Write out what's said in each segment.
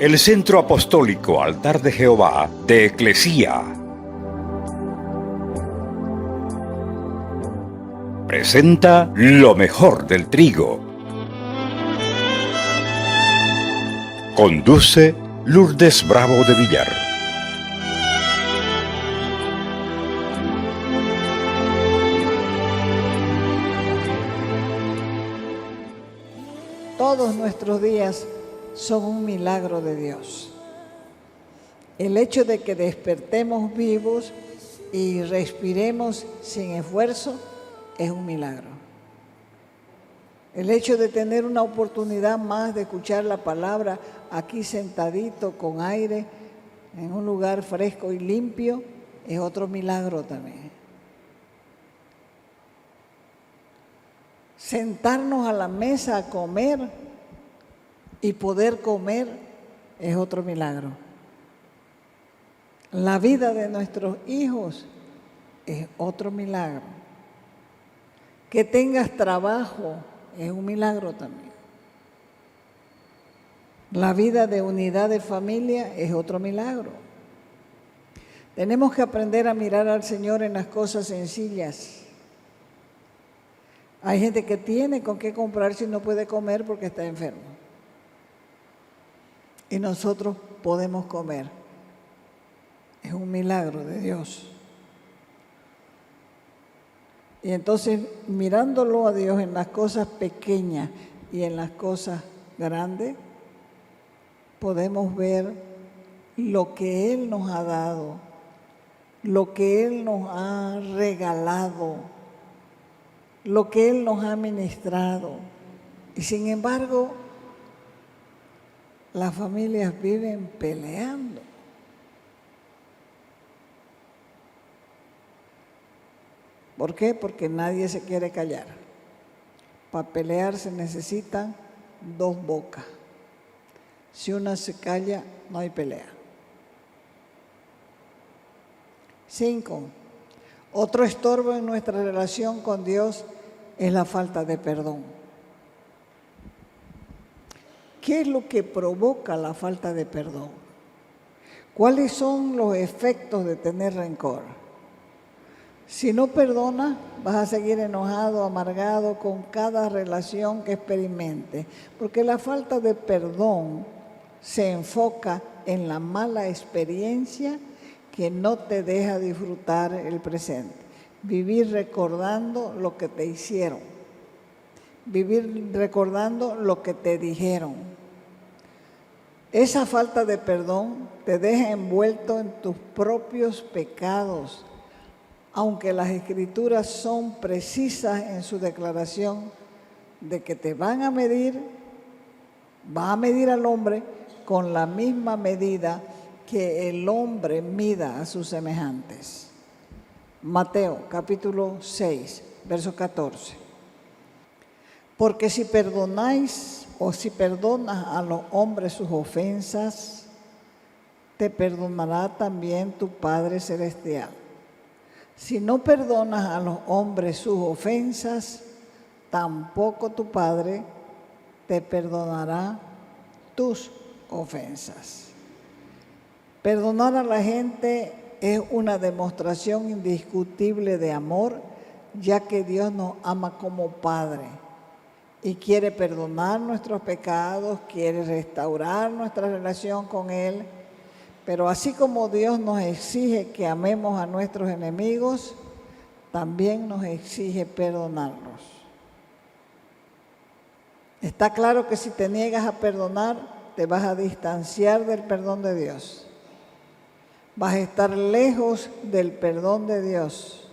el Centro Apostólico Altar de Jehová de Eclesía presenta lo mejor del trigo. Conduce Lourdes Bravo de Villar. Todos nuestros días son un milagro de Dios. El hecho de que despertemos vivos y respiremos sin esfuerzo es un milagro. El hecho de tener una oportunidad más de escuchar la palabra aquí sentadito con aire en un lugar fresco y limpio es otro milagro también. Sentarnos a la mesa a comer y poder comer es otro milagro. La vida de nuestros hijos es otro milagro. Que tengas trabajo es un milagro también. La vida de unidad de familia es otro milagro. Tenemos que aprender a mirar al Señor en las cosas sencillas. Hay gente que tiene con qué comprar si no puede comer porque está enfermo. Y nosotros podemos comer. Es un milagro de Dios. Y entonces, mirándolo a Dios en las cosas pequeñas y en las cosas grandes, podemos ver lo que Él nos ha dado, lo que Él nos ha regalado, lo que Él nos ha ministrado. Y sin embargo, las familias viven peleando. ¿Por qué? Porque nadie se quiere callar. Para pelear se necesitan dos bocas. Si una se calla, no hay pelea. 5. Otro estorbo en nuestra relación con Dios es la falta de perdón. ¿Qué es lo que provoca la falta de perdón? ¿Cuáles son los efectos de tener rencor? Si no perdonas, vas a seguir enojado, amargado con cada relación que experimentes, porque la falta de perdón se enfoca en la mala experiencia que no te deja disfrutar el presente. Vivir recordando lo que te hicieron, vivir recordando lo que te dijeron. Esa falta de perdón te deja envuelto en tus propios pecados. Aunque las Escrituras son precisas en su declaración de que te van a medir, va a medir al hombre con la misma medida que el hombre mida a sus semejantes. Mateo capítulo 6, verso 14. Porque si perdonáis o si perdonas a los hombres sus ofensas, te perdonará también tu Padre Celestial. Si no perdonas a los hombres sus ofensas, tampoco tu Padre te perdonará tus ofensas. Perdonar a la gente es una demostración indiscutible de amor, ya que Dios nos ama como Padre y quiere perdonar nuestros pecados, quiere restaurar nuestra relación con Él. Pero así como Dios nos exige que amemos a nuestros enemigos, también nos exige perdonarlos. Está claro que si te niegas a perdonar, te vas a distanciar del perdón de Dios. Vas a estar lejos del perdón de Dios.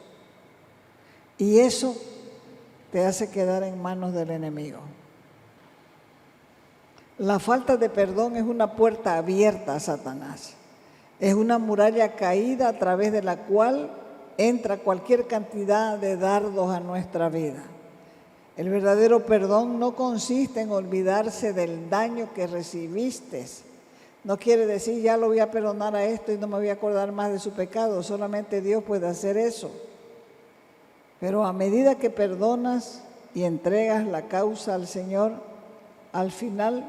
Y eso te hace quedar en manos del enemigo. La falta de perdón es una puerta abierta a Satanás. Es una muralla caída a través de la cual entra cualquier cantidad de dardos a nuestra vida. El verdadero perdón no consiste en olvidarse del daño que recibiste. No quiere decir ya lo voy a perdonar a esto y no me voy a acordar más de su pecado. Solamente Dios puede hacer eso. Pero a medida que perdonas y entregas la causa al Señor, al final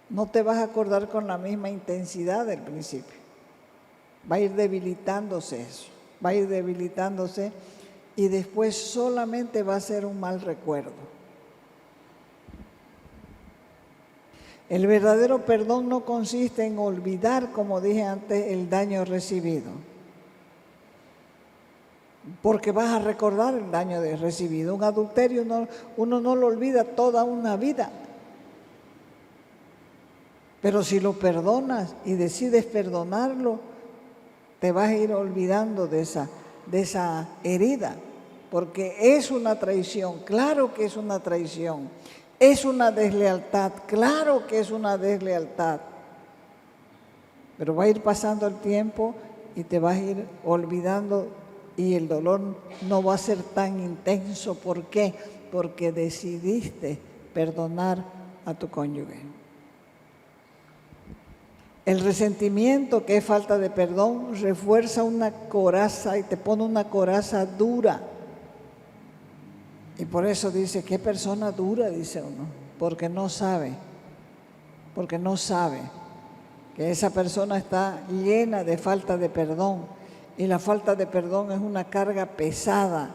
no te vas a acordar con la misma intensidad del principio. Va a ir debilitándose eso, va a ir debilitándose y después solamente va a ser un mal recuerdo. El verdadero perdón no consiste en olvidar, como dije antes, el daño recibido. Porque vas a recordar el daño recibido. Un adulterio uno no lo olvida toda una vida. Pero si lo perdonas y decides perdonarlo, te vas a ir olvidando de esa herida. Porque es una traición, claro que es una traición. Es una deslealtad, claro que es una deslealtad. Pero va a ir pasando el tiempo y te vas a ir olvidando y el dolor no va a ser tan intenso. ¿Por qué? Porque decidiste perdonar a tu cónyuge. El resentimiento, que es falta de perdón, refuerza una coraza y te pone una coraza dura. Y por eso dice, ¿qué persona dura? Dice uno, porque no sabe que esa persona está llena de falta de perdón. Y la falta de perdón es una carga pesada,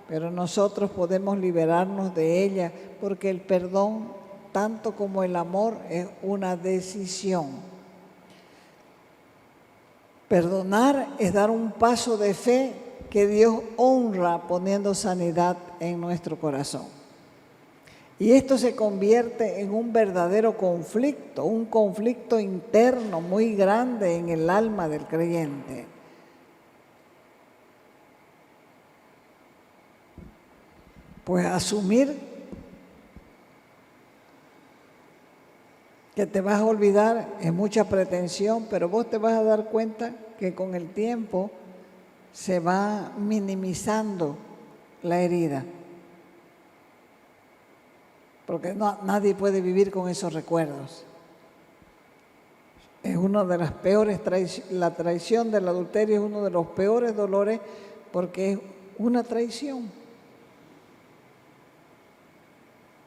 pero nosotros podemos liberarnos de ella, porque el perdón, tanto como el amor, es una decisión. Perdonar es dar un paso de fe que Dios honra poniendo sanidad en nuestro corazón. Y esto se convierte en un verdadero conflicto, un conflicto interno muy grande en el alma del creyente. Pues asumir que te vas a olvidar es mucha pretensión, pero vos te vas a dar cuenta que con el tiempo se va minimizando la herida. Porque nadie puede vivir con esos recuerdos. Es una de las peores la traición del adulterio es uno de los peores dolores porque es una traición,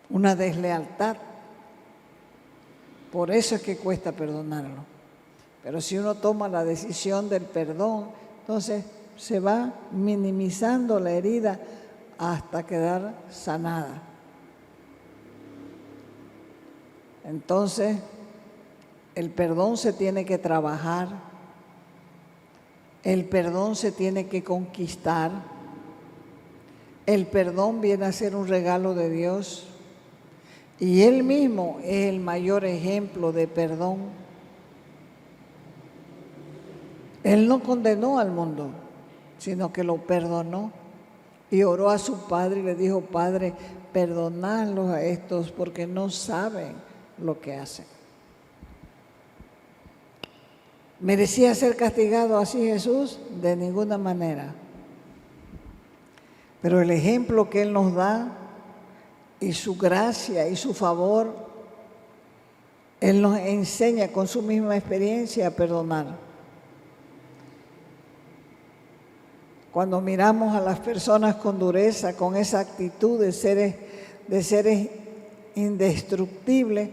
una deslealtad. Por eso es que cuesta perdonarlo. Pero si uno toma la decisión del perdón, entonces se va minimizando la herida hasta quedar sanada. Entonces, el perdón se tiene que trabajar, el perdón se tiene que conquistar, el perdón viene a ser un regalo de Dios y Él mismo es el mayor ejemplo de perdón. Él no condenó al mundo, sino que lo perdonó y oró a su Padre y le dijo, Padre, perdonadlos a estos porque no saben lo que hacen. ¿Merecía ser castigado así Jesús? De ninguna manera. Pero el ejemplo que Él nos da y su gracia y su favor, Él nos enseña con su misma experiencia a perdonar. Cuando miramos a las personas con dureza, con esa actitud de seres indestructibles,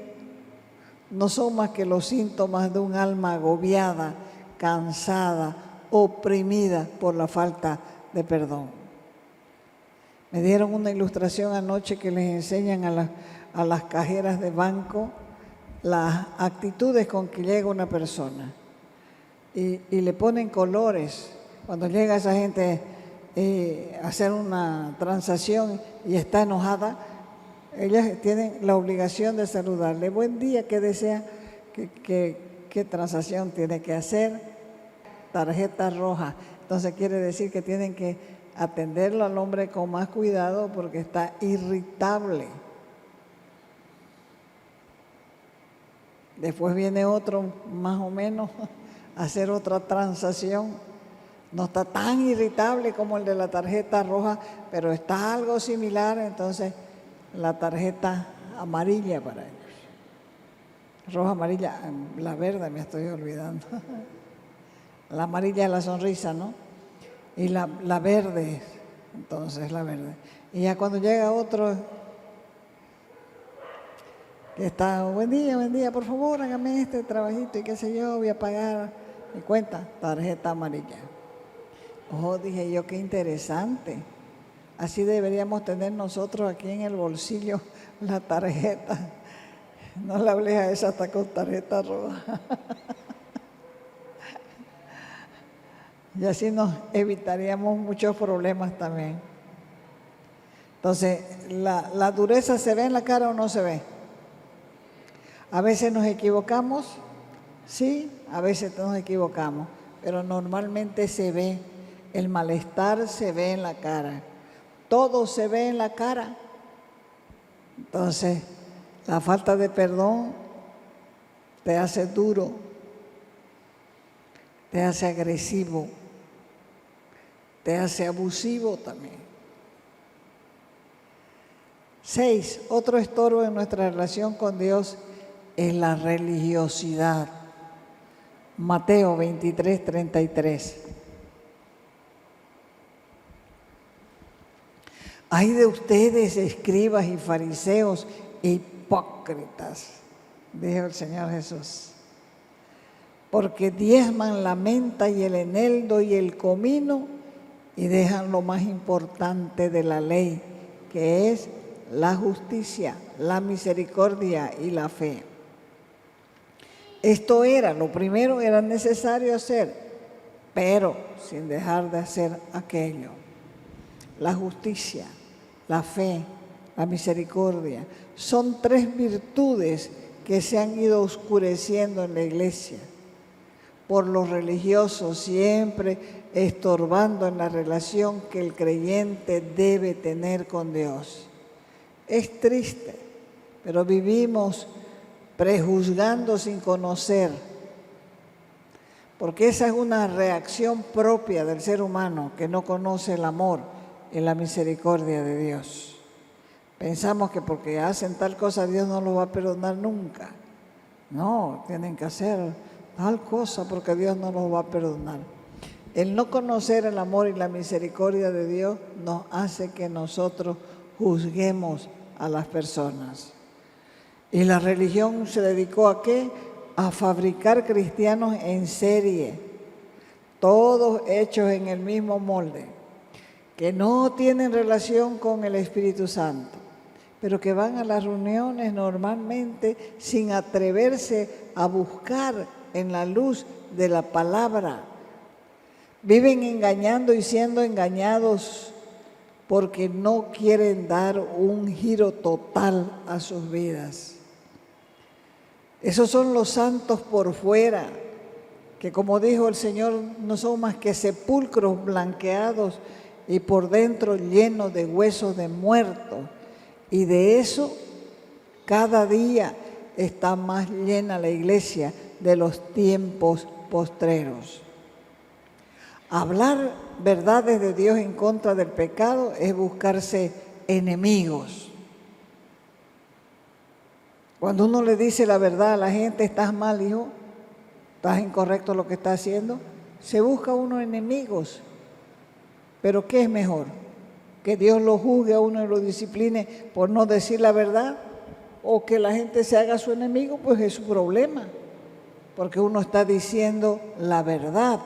no son más que los síntomas de un alma agobiada, cansada, oprimida por la falta de perdón. Me dieron una ilustración anoche que les enseñan a las cajeras de banco las actitudes con que llega una persona y le ponen colores. Cuando llega esa gente a hacer una transacción y está enojada, ellas tienen la obligación de saludarle. Buen día, ¿qué desea? ¿Qué transacción tiene que hacer? Tarjeta roja. Entonces quiere decir que tienen que atenderlo al hombre con más cuidado porque está irritable. Después viene otro más o menos a hacer otra transacción. No está tan irritable como el de la tarjeta roja, pero está algo similar, entonces la tarjeta amarilla para ellos. Roja, amarilla, la verde me estoy olvidando. La amarilla es la sonrisa, ¿no? Y la verde, entonces la verde. Y ya cuando llega otro que está, buen día, por favor, hágame este trabajito y qué sé yo, voy a pagar mi cuenta, tarjeta amarilla. Oh, dije yo, qué interesante. Así deberíamos tener nosotros aquí en el bolsillo la tarjeta. No la hables a esa hasta con tarjeta roja. Y así nos evitaríamos muchos problemas también. Entonces, ¿la dureza se ve en la cara o no se ve? A veces nos equivocamos, sí, a veces nos equivocamos, pero normalmente se ve, el malestar se ve en la cara, todo se ve en la cara. Entonces, la falta de perdón te hace duro, te hace agresivo, te hace abusivo también. 6, otro estorbo en nuestra relación con Dios es la religiosidad. Mateo 23, 33. Ay de ustedes, escribas y fariseos, hipócritas, dijo el Señor Jesús, porque diezman la menta y el eneldo y el comino y dejan lo más importante de la ley, que es la justicia, la misericordia y la fe. Esto era, lo primero era necesario hacer, pero sin dejar de hacer aquello. La justicia, la fe, la misericordia, son 3 virtudes que se han ido oscureciendo en la iglesia por los religiosos, siempre estorbando en la relación que el creyente debe tener con Dios. Es triste, pero vivimos prejuzgando sin conocer, porque esa es una reacción propia del ser humano que no conoce el amor y la misericordia de Dios. Pensamos que porque hacen tal cosa Dios no los va a perdonar nunca. No, tienen que hacer tal cosa porque Dios no los va a perdonar. El no conocer el amor y la misericordia de Dios nos hace que nosotros juzguemos a las personas. Y la religión se dedicó ¿a qué? A fabricar cristianos en serie, todos hechos en el mismo molde, que no tienen relación con el Espíritu Santo, pero que van a las reuniones normalmente sin atreverse a buscar en la luz de la palabra. Viven engañando y siendo engañados porque no quieren dar un giro total a sus vidas. Esos son los santos por fuera, que como dijo el Señor, no son más que sepulcros blanqueados y por dentro llenos de huesos de muertos. Y de eso, cada día está más llena la iglesia de los tiempos postreros. Hablar verdades de Dios en contra del pecado es buscarse enemigos. Cuando uno le dice la verdad a la gente, estás mal, hijo, estás incorrecto lo que estás haciendo, se busca uno enemigos. Pero ¿qué es mejor? ¿Que Dios lo juzgue a uno y lo discipline por no decir la verdad? ¿O que la gente se haga su enemigo? Pues es su problema, porque uno está diciendo la verdad.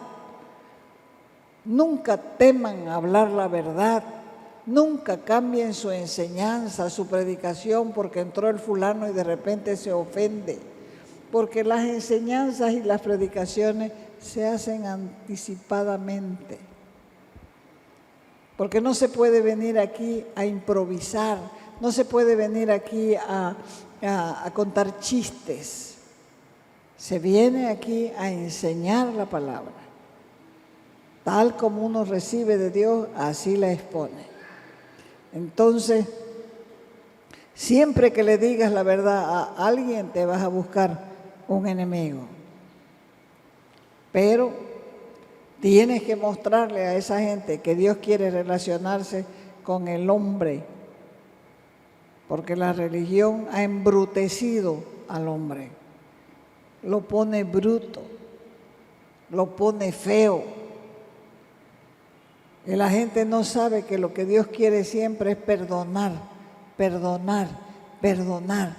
Nunca teman hablar la verdad, nunca cambien su enseñanza, su predicación, porque entró el fulano y de repente se ofende, porque las enseñanzas y las predicaciones se hacen anticipadamente. Porque no se puede venir aquí a improvisar, no se puede venir aquí a contar chistes. Se viene aquí a enseñar la palabra. Tal como uno recibe de Dios, así la expone. Entonces, siempre que le digas la verdad a alguien, te vas a buscar un enemigo. Pero tienes que mostrarle a esa gente que Dios quiere relacionarse con el hombre, porque la religión ha embrutecido al hombre. Lo pone bruto, lo pone feo. Y la gente no sabe que lo que Dios quiere siempre es perdonar, perdonar, perdonar.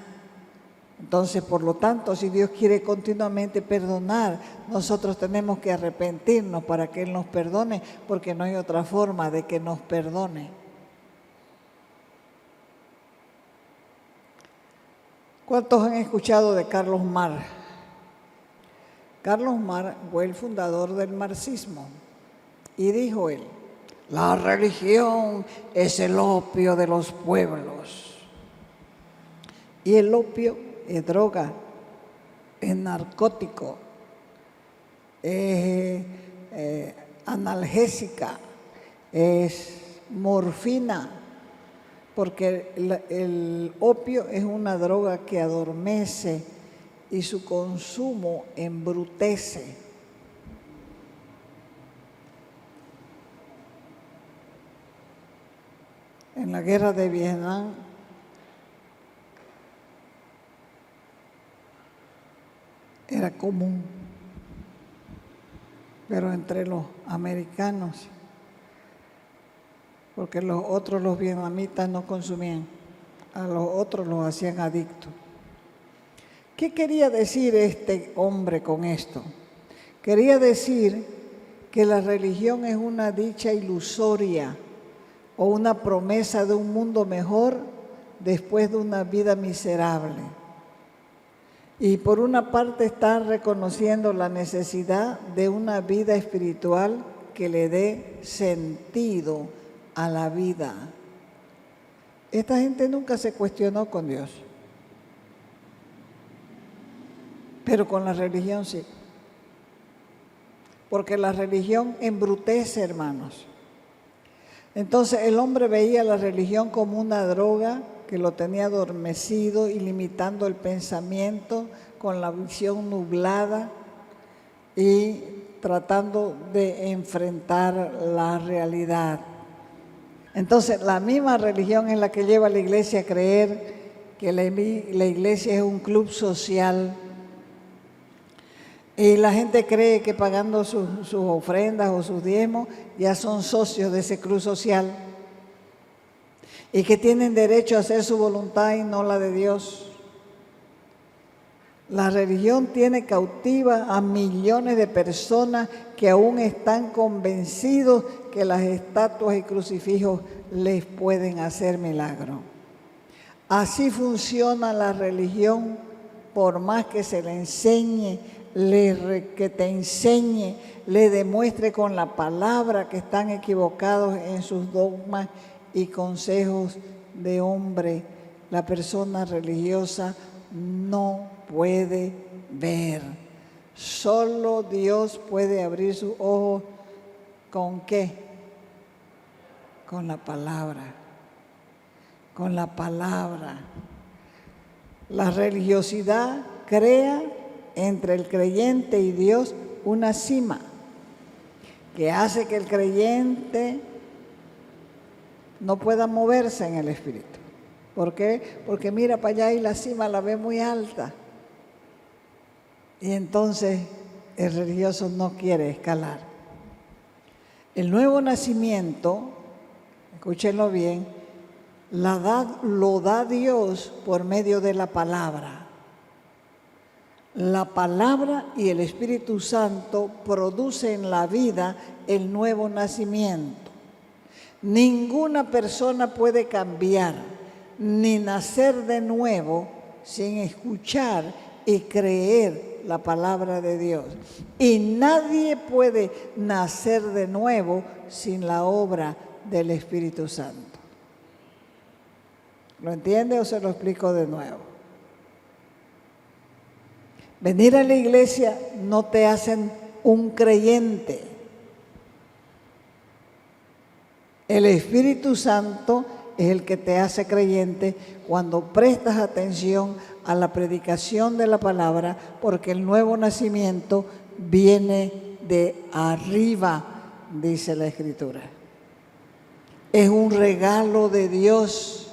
Entonces, por lo tanto, si Dios quiere continuamente perdonar, nosotros tenemos que arrepentirnos para que Él nos perdone, porque no hay otra forma de que nos perdone. ¿Cuántos han escuchado de Carlos Marx? Carlos Marx fue el fundador del marxismo y dijo él: la religión es el opio de los pueblos. Y el opio es droga, es narcótico, es analgésica, es morfina, porque el opio es una droga que adormece y su consumo embrutece. En la guerra de Vietnam, era común, pero entre los americanos, porque los vietnamitas no consumían, a los otros los hacían adictos. ¿Qué quería decir este hombre con esto? Quería decir que la religión es una dicha ilusoria o una promesa de un mundo mejor después de una vida miserable. Y por una parte están reconociendo la necesidad de una vida espiritual que le dé sentido a la vida. Esta gente nunca se cuestionó con Dios, pero con la religión sí. Porque la religión embrutece, hermanos. Entonces el hombre veía la religión como una droga que lo tenía adormecido y limitando el pensamiento con la visión nublada y tratando de enfrentar la realidad. Entonces la misma religión es la que lleva a la iglesia a creer que la iglesia es un club social. Y la gente cree que pagando sus ofrendas o sus diezmos ya son socios de ese club social y que tienen derecho a hacer su voluntad y no la de Dios. La religión tiene cautiva a millones de personas que aún están convencidos que las estatuas y crucifijos les pueden hacer milagro. Así funciona la religión, por más que se le enseñe, que te enseñe, le demuestre con la palabra que están equivocados en sus dogmas y consejos de hombre. La persona religiosa no puede ver. Solo Dios puede abrir sus ojos. ¿Con qué? Con la palabra. Con la palabra. La religiosidad crea entre el creyente y Dios una cima que hace que el creyente no pueda moverse en el espíritu. ¿Por qué? Porque mira para allá y la cima la ve muy alta. Y entonces el religioso no quiere escalar. El nuevo nacimiento, escúchenlo bien, lo da Dios por medio de la palabra. La palabra y el Espíritu Santo producen en la vida el nuevo nacimiento. Ninguna persona puede cambiar ni nacer de nuevo sin escuchar y creer la palabra de Dios. Y nadie puede nacer de nuevo sin la obra del Espíritu Santo. ¿Lo entiende o se lo explico de nuevo? Venir a la iglesia no te hacen un creyente. El Espíritu Santo es el que te hace creyente cuando prestas atención a la predicación de la palabra, porque el nuevo nacimiento viene de arriba, dice la Escritura. Es un regalo de Dios.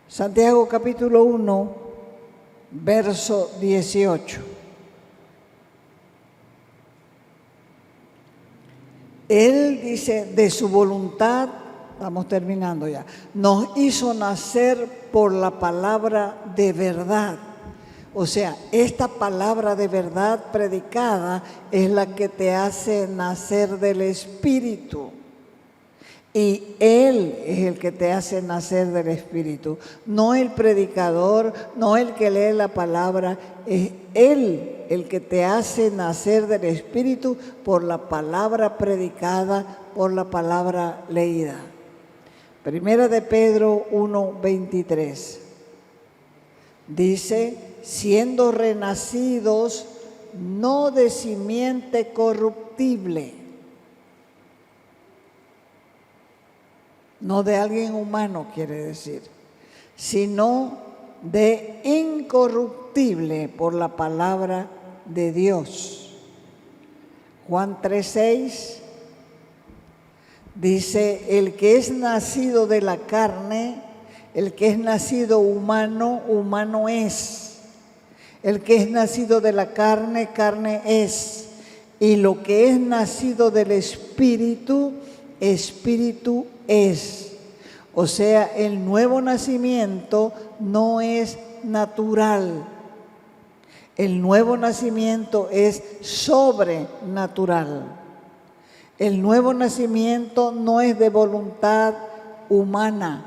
Santiago capítulo 1. Verso 18. Él dice, de su voluntad estamos terminando ya, nos hizo nacer por la palabra de verdad. O sea, esta palabra de verdad predicada es la que te hace nacer del Espíritu. Y Él es el que te hace nacer del Espíritu. No el predicador, no el que lee la palabra, es Él el que te hace nacer del Espíritu por la palabra predicada, por la palabra leída. Primera de Pedro 1:23. Dice, siendo renacidos no de simiente corruptible, no de alguien humano quiere decir, sino de incorruptible por la palabra de Dios. Juan 3:6 dice, el que es nacido de la carne, el que es nacido humano, humano es. El que es nacido de la carne, carne es. Y lo que es nacido del Espíritu, Espíritu es. O sea, el nuevo nacimiento no es natural. El nuevo nacimiento es sobrenatural. El nuevo nacimiento no es de voluntad humana.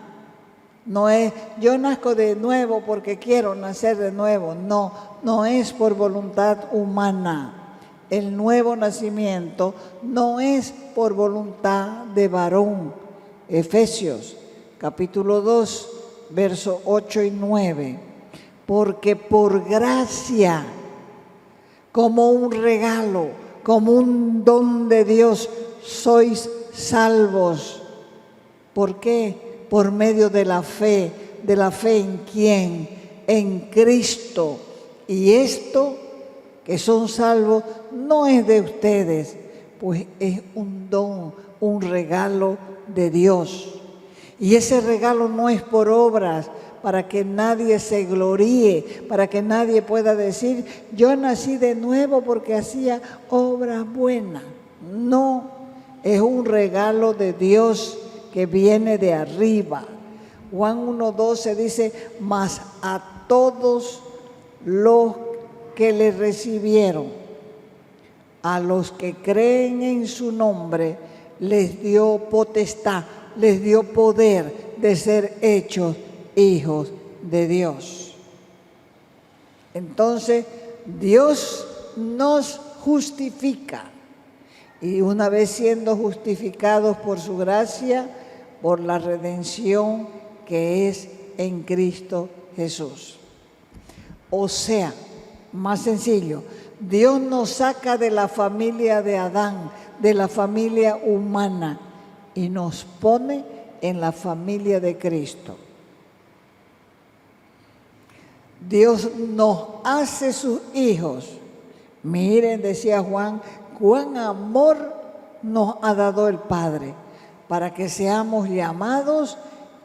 No es, yo nazco de nuevo porque quiero nacer de nuevo. No, no es por voluntad humana. El nuevo nacimiento no es por voluntad de varón. Efesios, capítulo 2, versos 8 y 9. Porque por gracia, como un regalo, como un don de Dios, sois salvos. ¿Por qué? Por medio de la fe en quién, en Cristo. Y esto, que son salvos, no es de ustedes, pues es un don, un regalo de Dios. Y ese regalo no es por obras, para que nadie se gloríe, para que nadie pueda decir, yo nací de nuevo porque hacía obras buenas. No, es un regalo de Dios que viene de arriba. Juan 1:12 dice, mas a todos los que le recibieron, a los que creen en su nombre, les dio potestad, les dio poder de ser hechos hijos de Dios. Entonces, Dios nos justifica. Y una vez siendo justificados por su gracia, por la redención que es en Cristo Jesús. O sea, más sencillo, Dios nos saca de la familia de Adán, de la familia humana, y nos pone en la familia de Cristo. Dios nos hace sus hijos. Miren, decía Juan, cuán amor nos ha dado el Padre, para que seamos llamados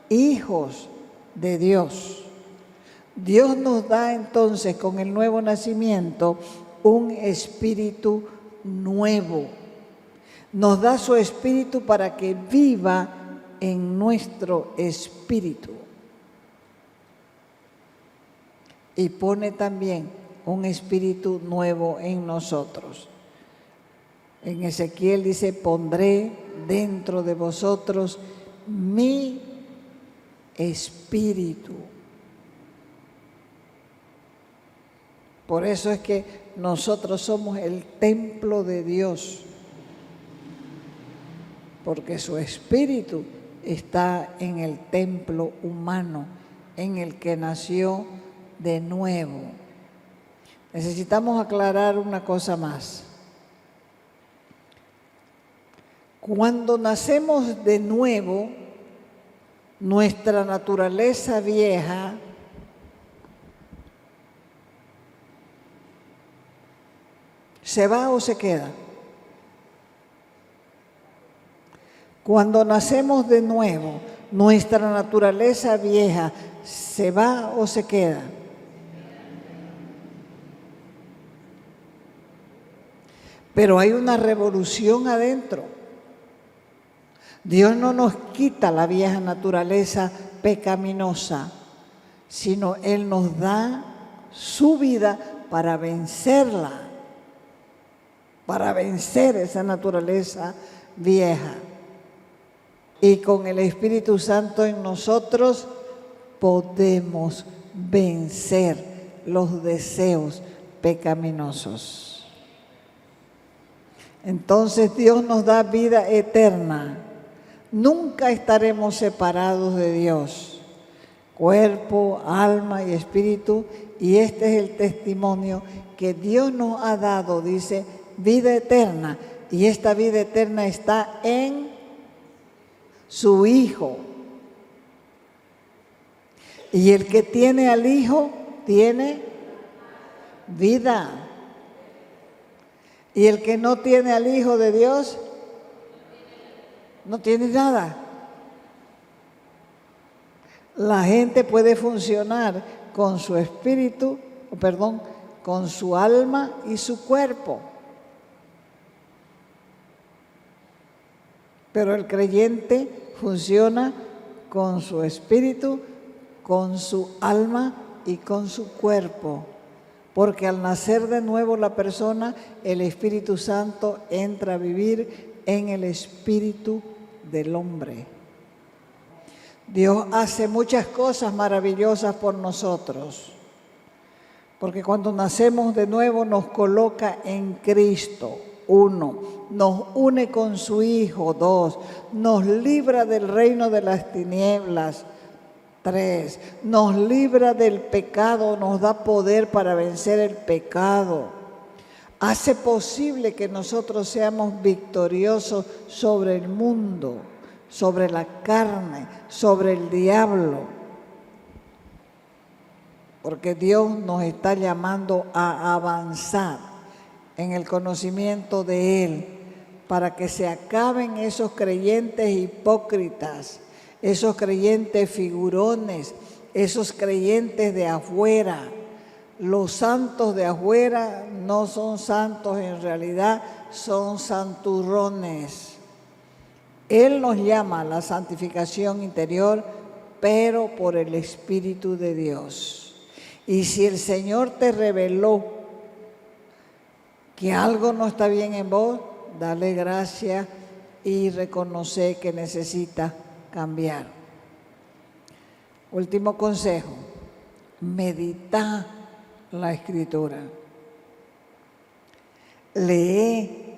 hijos de Dios. Dios nos da entonces con el nuevo nacimiento un espíritu nuevo. Nos da su espíritu para que viva en nuestro espíritu. Y pone también un espíritu nuevo en nosotros. En Ezequiel dice, pondré dentro de vosotros mi espíritu. Por eso es que nosotros somos el templo de Dios, porque su espíritu está en el templo humano, en el que nació de nuevo. Necesitamos aclarar una cosa más. Cuando nacemos de nuevo, nuestra naturaleza vieja ¿se va o se queda? Cuando nacemos de nuevo, nuestra naturaleza vieja ¿se va o se queda? Pero hay una revolución adentro. Dios no nos quita la vieja naturaleza pecaminosa, sino Él nos da su vida para vencerla, para vencer esa naturaleza vieja. Y con el Espíritu Santo en nosotros podemos vencer los deseos pecaminosos. Entonces Dios nos da vida eterna. Nunca estaremos separados de Dios, cuerpo, alma y espíritu, y este es el testimonio que Dios nos ha dado, dice, vida eterna, y esta vida eterna está en su Hijo. Y el que tiene al Hijo tiene vida. Y el que no tiene al Hijo de Dios no tiene nada. La gente puede funcionar con su espíritu, con su alma y su cuerpo. Pero el creyente funciona con su espíritu, con su alma y con su cuerpo. Porque al nacer de nuevo la persona, el Espíritu Santo entra a vivir en el espíritu del hombre. Dios hace muchas cosas maravillosas por nosotros, porque cuando nacemos de nuevo nos coloca en Cristo, 1, nos une con su Hijo, 2, nos libra del reino de las tinieblas, 3, nos libra del pecado, nos da poder para vencer el pecado. Hace posible que nosotros seamos victoriosos sobre el mundo, sobre la carne, sobre el diablo. Porque Dios nos está llamando a avanzar en el conocimiento de Él, para que se acaben esos creyentes hipócritas, esos creyentes figurones, esos creyentes de afuera. Los santos de afuera no son santos, en realidad son santurrones. Él nos llama a la santificación interior, pero por el Espíritu de Dios. Y si el Señor te reveló que algo no está bien en vos, dale gracias y reconoce que necesita cambiar. Último consejo, medita la Escritura. Lee,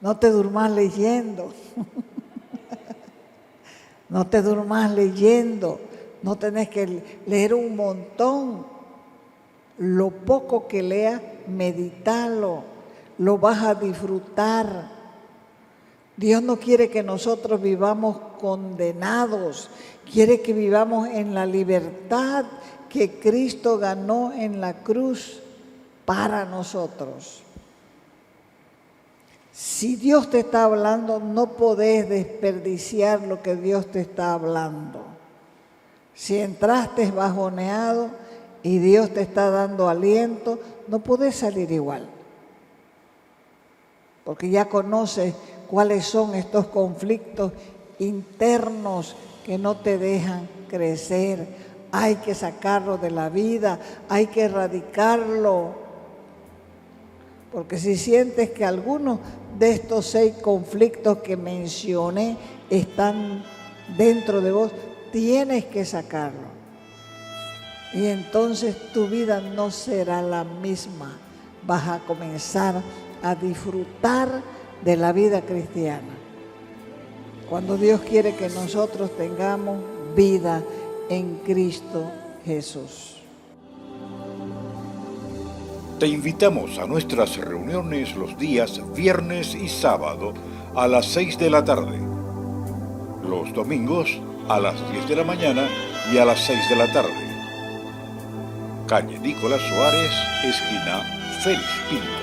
no te durmas leyendo. No te durmas leyendo, no tenés que leer un montón. Lo poco que leas, meditalo, lo vas a disfrutar. Dios no quiere que nosotros vivamos condenados, quiere que vivamos en la libertad que Cristo ganó en la cruz para nosotros. Si Dios te está hablando, no podés desperdiciar lo que Dios te está hablando. Si entraste bajoneado y Dios te está dando aliento, no podés salir igual. Porque ya conoces cuáles son estos conflictos internos que no te dejan crecer. Hay que sacarlo de la vida, hay que erradicarlo. Porque si sientes que algunos de estos 6 conflictos que mencioné están dentro de vos, tienes que sacarlo. Y entonces tu vida no será la misma. Vas a comenzar a disfrutar de la vida cristiana. Cuando Dios quiere que nosotros tengamos vida en Cristo Jesús. Te invitamos a nuestras reuniones los días viernes y sábado a las 6 de la tarde. Los domingos a las 10 de la mañana y a las 6 de la tarde. Calle Nicolás Suárez, esquina Félix Pinto.